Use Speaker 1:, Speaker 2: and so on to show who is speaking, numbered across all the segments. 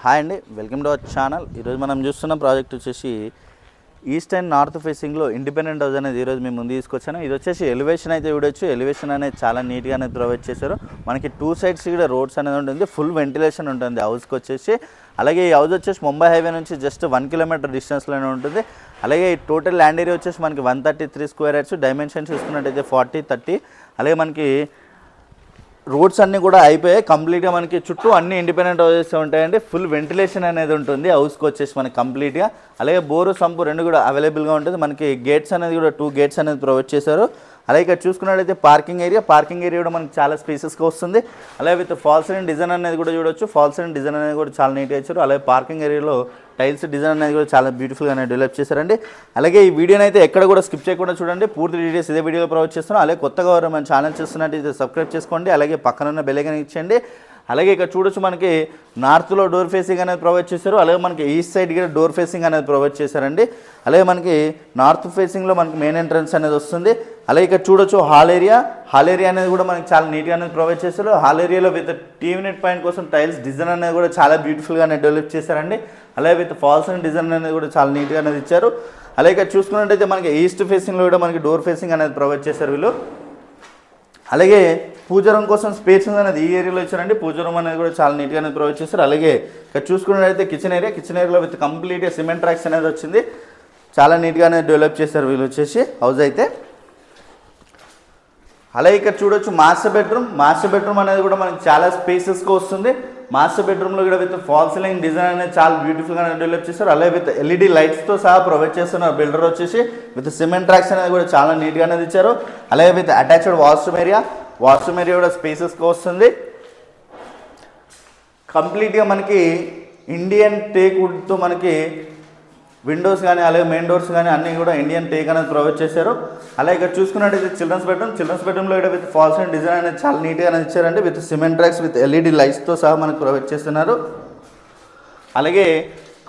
Speaker 1: Hi అండి, welcome to our channel. ఈరోజు మనం చూస్తున్న ప్రాజెక్ట్ వచ్చేసి ఈస్ట్ అండ్ నార్త్ ఫేసింగ్లో ఇండిపెండెంట్ హౌస్ అనేది ఈరోజు మేము ముందు తీసుకొచ్చాను. ఇది వచ్చేసి ఎలివేషన్ అయితే చూడొచ్చు. ఎలివేషన్ అనేది చాలా నీట్గా అనేది ప్రొవైడ్ చేశారు. మనకి టూ సైడ్స్ కూడా రోడ్స్ అనేది ఉంటుంది, ఫుల్ వెంటిలేషన్ ఉంటుంది హౌస్కి వచ్చేసి. అలాగే ఈ హౌస్ వచ్చేసి ముంబై హైవే నుంచి జస్ట్ 1 కిలోమీటర్ డిస్టెన్స్లోనే ఉంటుంది. అలాగే ఈ టోటల్ ల్యాండ్ ఏరియా వచ్చేసి మనకి 133 స్క్వేర్ యార్డ్స్, డైమెన్షన్స్ చూసుకున్నట్టయితే 40-30. అలాగే మనకి రోడ్స్ అన్నీ కూడా అయిపోయాయి కంప్లీట్గా. మనకి చుట్టూ అన్ని ఇండిపెండెంట్ హౌసెస్ ఉంటాయండి. ఫుల్ వెంటిలేషన్ అనేది ఉంటుంది హౌస్కి వచ్చేసి మనకి కంప్లీట్గా. అలాగే బోరు సంపు రెండు కూడా అవైలబుల్గా ఉంటుంది. మనకి గేట్స్ అనేది కూడా 2 గేట్స్ అనేది ప్రొవైడ్ చేశారు. అలాగే ఇక్కడ చూసుకున్నట్లయితే పార్కింగ్ ఏరియా కూడా మనకి చాలా స్పేసెస్గా వస్తుంది. అలాగే విత్ ఫాల్ సీలింగ్ డిజైన్ అనేది కూడా చూడొచ్చు. ఫాల్ సీలింగ్ డిజైన్ అనేది కూడా చాలా నీట్గా ఇచ్చారు. అలాగే పార్కింగ్ ఏరియాలో టైల్స్ డిజైన్ అనేది కూడా చాలా బ్యూటిఫుల్గా అనేది డెవలప్ చేశారండి. అలాగే ఈ వీడియోని అయితే ఎక్కడ కూడా స్కిప్ చేయకుండా చూడండి. పూర్తి డీటెయిల్స్ ఇదే వీడియోలో ప్రొవైడ్ చేస్తున్నాం. అలాగే కొత్తగా ఎవరైనా మన ఛానల్ చూస్తున్నట్టయితే సబ్స్క్రైబ్ చేసుకోండి. అలాగే పక్కన ఉన్న బెల్ ఐకాన్ ఇచ్చేయండి. అలాగే ఇక్కడ చూడొచ్చు మనకి నార్త్లో డోర్ ఫేసింగ్ అనేది ప్రొవైడ్ చేశారు. అలాగే మనకి ఈస్ట్ సైడ్ కూడా డోర్ ఫేసింగ్ అనేది ప్రొవైడ్ చేశారండి. అలాగే మనకి నార్త్ ఫేసింగ్లో మనకి మెయిన్ ఎంట్రన్స్ అనేది వస్తుంది. అలాగే ఇక్కడ చూడొచ్చు హాల్ ఏరియా అనేది కూడా మనకి చాలా నీట్గా అనేది ప్రొవైడ్ చేశారు. హాల్ ఏరియాలో విత్ టీవీ నెట్ పాయింట్ కోసం టైల్స్ డిజైన్ అనేది కూడా చాలా బ్యూటిఫుల్గా అనేది డెవలప్ చేశారండి. అలాగే విత్ ఫాల్స్ అండ్ డిజైన్ అనేది కూడా చాలా నీట్గా అనేది ఇచ్చారు. అలాగే ఇక్కడ చూసుకున్నట్టయితే మనకి ఈస్ట్ ఫేసింగ్లో కూడా మనకి డోర్ ఫేసింగ్ అనేది ప్రొవైడ్ చేశారు వీళ్ళు. అలాగే పూజ రూమ్ కోసం స్పేస్ అనేది ఈ ఏరియాలో ఇచ్చారండి. పూజ రూమ్ అనేది కూడా చాలా నీట్గా అనేది ప్రొవైడ్ చేస్తారు. అలాగే ఇక్కడ చూసుకున్నట్లయితే కిచెన్ ఏరియాలో విత్ కంప్లీట్గా సిమెంట్ ట్రాక్స్ అనేది వచ్చింది. చాలా నీట్గా అనేది డెవలప్ చేస్తారు వీళ్ళు వచ్చేసి హౌస్ అయితే. అలాగే ఇక్కడ చూడొచ్చు మాస్టర్ బెడ్రూమ్ అనేది కూడా మనకి చాలా స్పేసెస్గా వస్తుంది. మాస్టర్ బెడ్రూమ్లో కూడా విత్ ఫాల్ సీలింగ్ డిజైన్ అనేది చాలా బ్యూటిఫుల్గా డెవలప్ చేస్తారు. అలాగే విత్ ఎల్ఈడి లైట్స్తో సహా ప్రొవైడ్ చేస్తున్నారు బిల్డర్ వచ్చేసి. విత్ సిమెంట్ ట్రాక్స్ అనేది కూడా చాలా నీట్గా అనేది ఇచ్చారు. అలాగే విత్ అటాచ్డ్ వాష్రూమ్ ఏరియా కూడా స్పేసెస్గా వస్తుంది. కంప్లీట్గా మనకి ఇండియన్ టేక్ వుడ్తో మనకి విండోస్ కానీ అలాగే మెయిన్ డోర్స్ కానీ అన్నీ కూడా ఇండియన్ టేక్ అనేది ప్రొవైడ్ చేశారు. అలాగే ఇక్కడ చూసుకున్నట్టయితే చిల్డ్రన్స్ బెడ్రూమ్లో కూడా విత్ ఫాల్స్ అండ్ డిజైన్ అనేది చాలా నీట్గా అనేది ఇచ్చారండి. With cement tracks with LED లైట్స్తో సహా మనకు ప్రొవైడ్ చేస్తున్నారు. అలాగే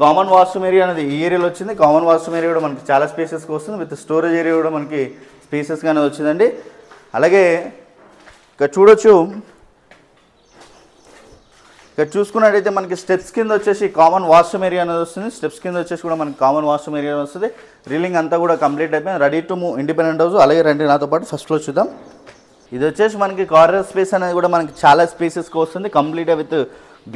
Speaker 1: కామన్ వాష్రూమ్ ఏరియా అనేది ఈ ఏరియాలో వచ్చింది. కామన్ వాష్రూమ్ ఏరియా కూడా మనకి చాలా స్పేసెస్గా వస్తుంది. విత్ స్టోరేజ్ ఏరియా కూడా మనకి స్పేసెస్గానే వచ్చిందండి. అలాగే ఇక్కడ చూసుకున్నట్టయితే మనకి స్టెప్స్ కింద వచ్చేసి కామన్ వాష్రూమ్ ఏరియా అనేది వస్తుంది. స్టెప్స్ కింద వచ్చేసి కూడా మనకి కామన్ వాష్రూమ్ ఏరియా వస్తుంది. రీలింగ్ అంతా కూడా కంప్లీట్ అయిపోయింది, ready to move independent house. అలాగే రండి నాతో పాటు ఫస్ట్ ఫ్లోర్ చూద్దాం. ఇది వచ్చేసి మనకి కార్నర్ స్పేస్ అనేది కూడా మనకి చాలా స్పేసెస్గా వస్తుంది. కంప్లీట్గా విత్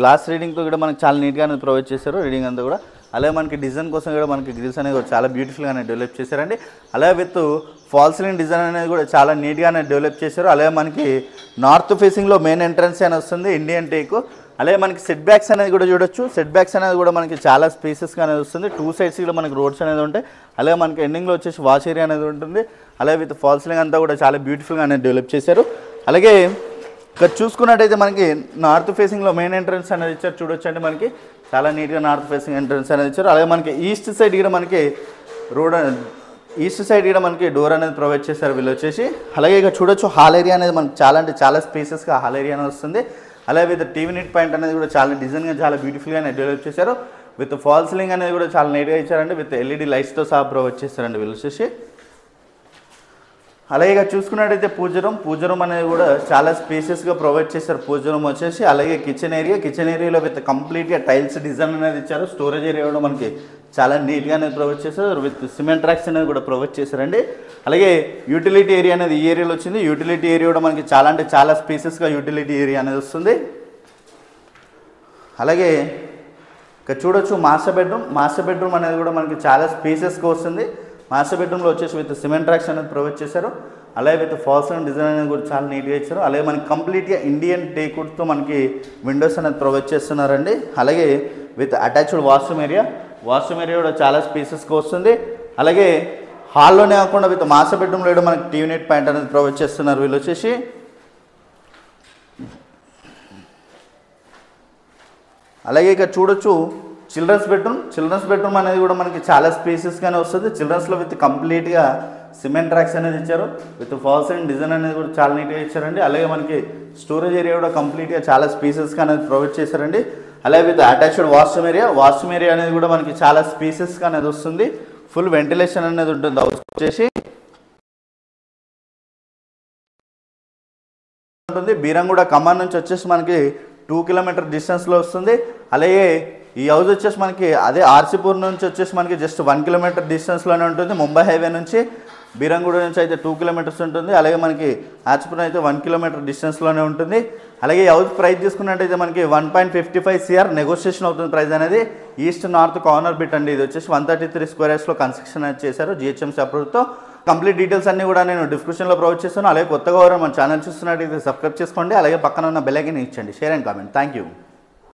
Speaker 1: గ్లాస్ రీడింగ్తో కూడా మనకి చాలా నీట్గా అనేది ప్రొవైడ్ చేశారు రీడింగ్ అంతా కూడా. అలాగే మనకి డిజైన్ కోసం కూడా మనకి గ్రిల్స్ అనేది కూడా చాలా బ్యూటిఫుల్గా అనేది డెవలప్ చేశారండి. అలాగే విత్ ఫాల్ సీలింగ్ డిజైన్ అనేది కూడా చాలా నీట్గా అనేది డెవలప్ చేశారు. అలాగే మనకి నార్త్ ఫేసింగ్లో మెయిన్ ఎంట్రన్స్ అని వస్తుంది ఇండియన్ టేక్. అలాగే మనకి సెట్ బ్యాక్స్ అనేది కూడా చూడొచ్చు. సెట్ బ్యాక్స్ అనేది కూడా మనకి చాలా స్పేసెస్గా అనేది వస్తుంది. 2 సైడ్స్ కూడా మనకి రోడ్స్ అనేది ఉంటాయి. అలాగే మనకి ఎండింగ్లో వచ్చేసి వాష్ ఏరియా అనేది ఉంటుంది. అలాగే విత్ ఫాల్ సీలింగ్ అంతా కూడా చాలా బ్యూటిఫుల్గా అనేది డెవలప్ చేశారు. అలాగే ఇక్కడ చూసుకున్నట్టయితే మనకి నార్త్ ఫేసింగ్లో మెయిన్ ఎంట్రన్స్ అనేది ఇచ్చారు చూడొచ్చు అండి. మనకి చాలా నీట్గా నార్త్ ఫేసింగ్ ఎంట్రన్స్ అనేది ఇచ్చారు. అలాగే మనకి ఈస్ట్ సైడ్ కూడా మనకి డోర్ అనేది ప్రొవైడ్ చేశారు వీళ్ళు వచ్చేసి. అలాగే ఇక్కడ చూడొచ్చు హాల్ ఏరియా అనేది మనకి చాలా అంటే చాలా స్పేసెస్గా హాల్ ఏరియా అనేది వస్తుంది. అలాగే విత్ టీవీ నెట్ పాయింట్ అనేది కూడా చాలా డిజైన్గా చాలా బ్యూటిఫుల్గా డెవలప్ చేశారు. విత్ ఫాల్ సీలింగ్ అనేది కూడా చాలా నీట్గా ఇచ్చారండి. విత్ ఎల్ఈడి లైట్స్తో సహా ప్రొవైడ్ చేస్తారండి వీళ్ళు వచ్చేసి. అలాగే ఇక చూసుకున్నట్టయితే పూజ రూమ్ అనేది కూడా చాలా స్పేసెస్గా ప్రొవైడ్ చేశారు పూజ రూమ్ వచ్చేసి. అలాగే కిచెన్ ఏరియాలో విత్ కంప్లీట్గా టైల్స్ డిజైన్ అనేది ఇచ్చారు. స్టోరేజ్ ఏరియా కూడా మనకి చాలా నీట్గా అనేది ప్రొవైడ్ చేశారు. విత్ సిమెంట్ ట్రాక్స్ అనేది కూడా ప్రొవైడ్ చేశారండి. అలాగే యూటిలిటీ ఏరియా అనేది ఈ ఏరియాలో వచ్చింది. యూటిలిటీ ఏరియా కూడా మనకి చాలా అంటే చాలా స్పేసెస్గా యూటిలిటీ ఏరియా అనేది వస్తుంది. అలాగే ఇక్కడ చూడొచ్చు మాస్టర్ బెడ్రూమ్ అనేది కూడా మనకి చాలా స్పేసెస్గా వస్తుంది. మాస్టర్ బెడ్రూమ్లో వచ్చేసి విత్ సిమెంట్ ట్రాక్స్ అనేది ప్రొవైడ్ చేశారు. అలాగే విత్ ఫాల్స్ అండ్ డిజైన్ అనేది కూడా చాలా నీట్గా ఇచ్చారు. అలాగే మనకి కంప్లీట్గా ఇండియన్ టేక్వుడ్తో మనకి విండోస్ అనేది ప్రొవైడ్ చేస్తున్నారండి. అలాగే విత్ అటాచ్డ్ వాష్రూమ్ ఏరియా కూడా చాలా స్పేసెస్గా వస్తుంది. అలాగే హాల్లోనే కాకుండా విత్ మాస్టర్ బెడ్రూమ్లో కూడా మనకి టీవీ నెట్ పాయింట్ అనేది ప్రొవైడ్ చేస్తున్నారు వీళ్ళు వచ్చేసి. అలాగే ఇక్కడ చూడొచ్చు చిల్డ్రన్స్ బెడ్రూమ్ అనేది కూడా మనకి చాలా స్పేసెస్గానే వస్తుంది. చిల్డ్రన్స్లో విత్ కంప్లీట్గా సిమెంట్ ట్రాక్స్ అనేది ఇచ్చారు. విత్ ఫాల్స్ అండ్ డిజైన్ అనేది కూడా చాలా నీట్గా ఇచ్చారండి. అలాగే మనకి స్టోరేజ్ ఏరియా కూడా కంప్లీట్గా చాలా స్పేసెస్గా అనేది ప్రొవైడ్ చేశారండి. అలాగే విత్ అటాచ్డ్ వాష్రూమ్ ఏరియా అనేది కూడా మనకి చాలా స్పేసెస్గా అనేది వస్తుంది. ఫుల్ వెంటిలేషన్ అనేది ఉంటుంది హౌస్ వచ్చేసి. బీరంగూడ ఖమ్మం నుంచి వచ్చేసి మనకి 2 కిలోమీటర్ డిస్టెన్స్లో వస్తుంది. అలాగే ఈ హౌస్ వచ్చేసి మనకి అదే ఆర్సీపూర్ నుంచి వచ్చేసి మనకి జస్ట్ 1 కిలోమీటర్ డిస్టెన్స్లోనే ఉంటుంది. ముంబై హైవే నుంచి బీరంగూడ నుంచి అయితే 2 కిలోమీటర్స్ ఉంటుంది. అలాగే మనకి ఆచిపురం అయితే 1 కిలోమీటర్ డిస్టెన్స్లోనే ఉంటుంది. అలాగే ఈ హౌస్ ప్రైస్ తీసుకున్నట్టయితే మనకి 1.55 CR నెగోషియేషన్ అవుతుంది. ప్రైస్ అనేది ఈస్ట్ నార్త్ కార్నర్ బిట్ అండి. ఇది వచ్చేసి 133 స్క్వేర్ యార్డ్స్లో కన్స్ట్రక్షన్ అనేది చేశారు GHMC అప్రూవ్తో. కంప్లీట్ డీటెయిల్స్ అన్నీ కూడా నేను డిస్క్రిప్షన్లో ప్రొవైడ్ చేస్తాను. అలాగే కొత్తగా మన ఛానల్ చూస్తున్నట్టయితే సబ్స్క్రైబ్ చేసుకోండి. అలాగే పక్కన ఉన్న బెల్ ఐకాన్ ఇచ్చండి. Share and comment. Thank you.